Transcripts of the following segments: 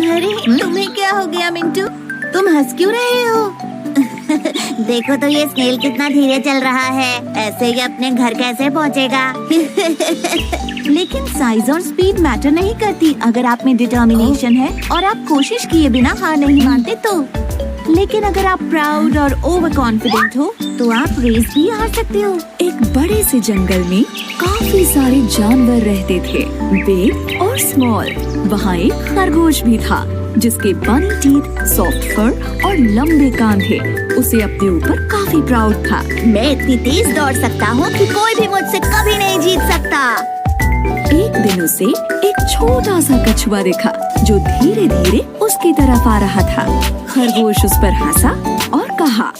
अरे तुम्हें क्या हो गया मिंटू? तुम हंस क्यों रहे हो? देखो तो ये स्नेल कितना धीरे चल रहा है, ऐसे ही अपने घर कैसे पहुंचेगा? लेकिन साइज और स्पीड मैटर नहीं करती अगर आप में डिटर्मिनेशन है और आप कोशिश किए बिना हार नहीं मानते तो। लेकिन अगर आप प्राउड और ओवर कॉन्फिडेंट हो तो आप रेस भी हार सकते हो। एक बड़े से जंगल में काफी सारे जानवर रहते थे, बिग और स्मॉल। वहाँ एक खरगोश भी था जिसके बनी टीथ, सॉफ्ट फर और लंबे कान थे। उसे अपने ऊपर काफी प्राउड था। मैं इतनी तेज दौड़ सकता हूँ कि कोई भी मुझसे कभी नहीं जीत सकता। एक दिन उसे एक छोटा सा कछुआ दिखा जो धीरे धीरे उसकी तरफ आ रहा था। खरगोश उस पर हंसा और कहा,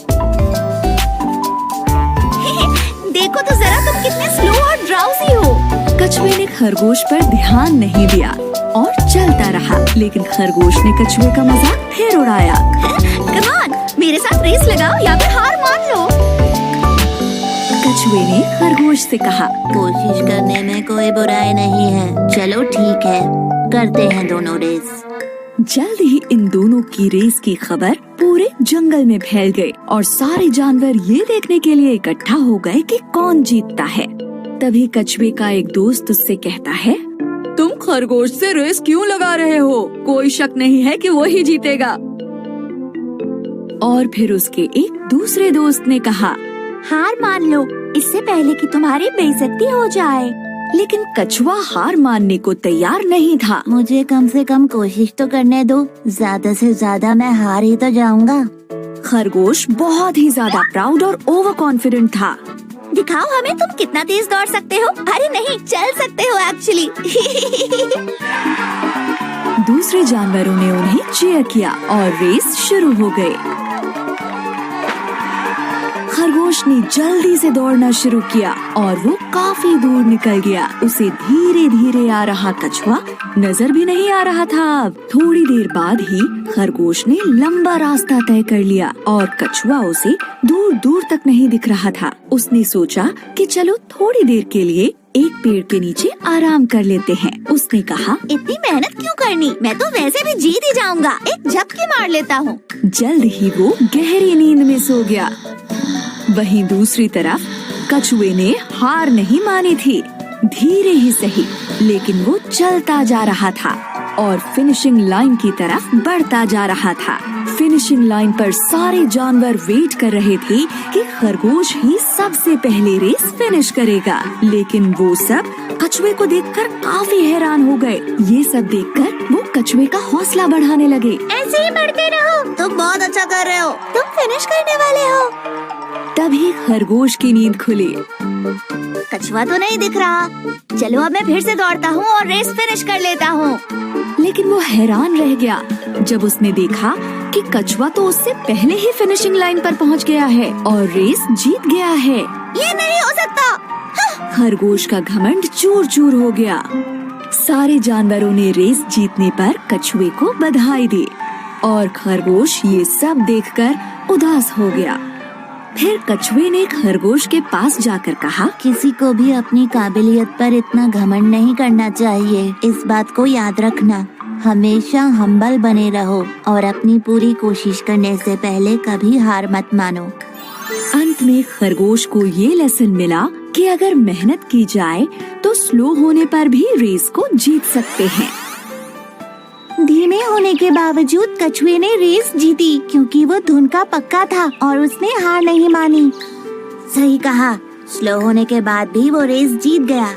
देखो तो जरा तुम कितने स्लो और ड्राउजी हो। कछुए ने खरगोश पर ध्यान नहीं दिया और चलता रहा, लेकिन खरगोश ने कछुए का मजाक फिर उड़ाया। कम ऑन, मेरे साथ रेस लगाओ या फिर हार मान लो। कछुए ने खरगोश से कहा, कोशिश करने में कोई बुराई नहीं है। चलो ठीक है, करते हैं दोनों रेस। जल्द ही इन दोनों की रेस की खबर पूरे जंगल में फैल गई और सारे जानवर ये देखने के लिए इकट्ठा हो गए कि कौन जीतता है। तभी कछुए का एक दोस्त उससे कहता है, तुम खरगोश से रेस क्यों लगा रहे हो? कोई शक नहीं है कि वो ही जीतेगा। और फिर उसके एक दूसरे दोस्त ने कहा, हार मान लो इससे पहले कि तुम्हारी बेइज्जती हो जाए। लेकिन कछुआ हार मानने को तैयार नहीं था। मुझे कम से कम कोशिश तो करने दो, ज्यादा से ज्यादा मैं हार ही तो जाऊंगा। खरगोश बहुत ही ज्यादा प्राउड और ओवर कॉन्फिडेंट था। दिखाओ हमें तुम कितना तेज दौड़ सकते हो। अरे नहीं, चल सकते हो एक्चुअली। दूसरे जानवरों ने उन्हें चीयर किया और रेस शुरू हो गई। खरगोश ने जल्दी से दौड़ना शुरू किया और वो काफी दूर निकल गया। उसे धीरे धीरे आ रहा कछुआ नजर भी नहीं आ रहा था। अब थोड़ी देर बाद ही खरगोश ने लंबा रास्ता तय कर लिया और कछुआ उसे दूर दूर तक नहीं दिख रहा था। उसने सोचा कि चलो थोड़ी देर के लिए एक पेड़ के नीचे आराम कर लेते हैं। उसने कहा, इतनी मेहनत क्यों करनी, मैं तो वैसे भी जीत ही जाऊंगा। एक झपकी मार लेता हूँ। जल्द ही वो गहरी नींद में सो गया। वहीं दूसरी तरफ कछुए ने हार नहीं मानी थी। धीरे ही सही, लेकिन वो चलता जा रहा था और फिनिशिंग लाइन की तरफ बढ़ता जा रहा था। फिनिशिंग लाइन पर सारे जानवर वेट कर रहे थे कि खरगोश ही सबसे पहले रेस फिनिश करेगा। लेकिन वो सब कछुए को देखकर काफी हैरान हो गए। ये सब देखकर वो कछुए का हौसला बढ़ाने लगे। ऐसे ही बढ़ते रहो, तुम बहुत अच्छा कर रहे हो, तुम फिनिश करने वाले हो। तभी खरगोश की नींद खुली। कछुआ तो नहीं दिख रहा, चलो अब मैं फिर से दौड़ता हूँ और रेस फिनिश कर लेता हूँ। लेकिन वो हैरान रह गया जब उसने देखा कि कछुआ तो उससे पहले ही फिनिशिंग लाइन पर पहुँच गया है और रेस जीत गया है। ये नहीं हो सकता। खरगोश का घमंड चूर चूर हो गया। सारे जानवरों ने रेस जीतने पर कछुए को बधाई दी और खरगोश ये सब देखकर उदास हो गया। फिर कछुए ने खरगोश के पास जाकर कहा, किसी को भी अपनी काबिलियत पर इतना घमंड नहीं करना चाहिए। इस बात को याद रखना, हमेशा हम्बल बने रहो और अपनी पूरी कोशिश करने से पहले कभी हार मत मानो। अंत में खरगोश को ये लेसन मिला कि अगर मेहनत की जाए तो स्लो होने पर भी रेस को जीत सकते हैं। धीमे होने के बावजूद कछुए ने रेस जीती क्योंकि वो धुन का पक्का था और उसने हार नहीं मानी। सही कहा, स्लो होने के बाद भी वो रेस जीत गया।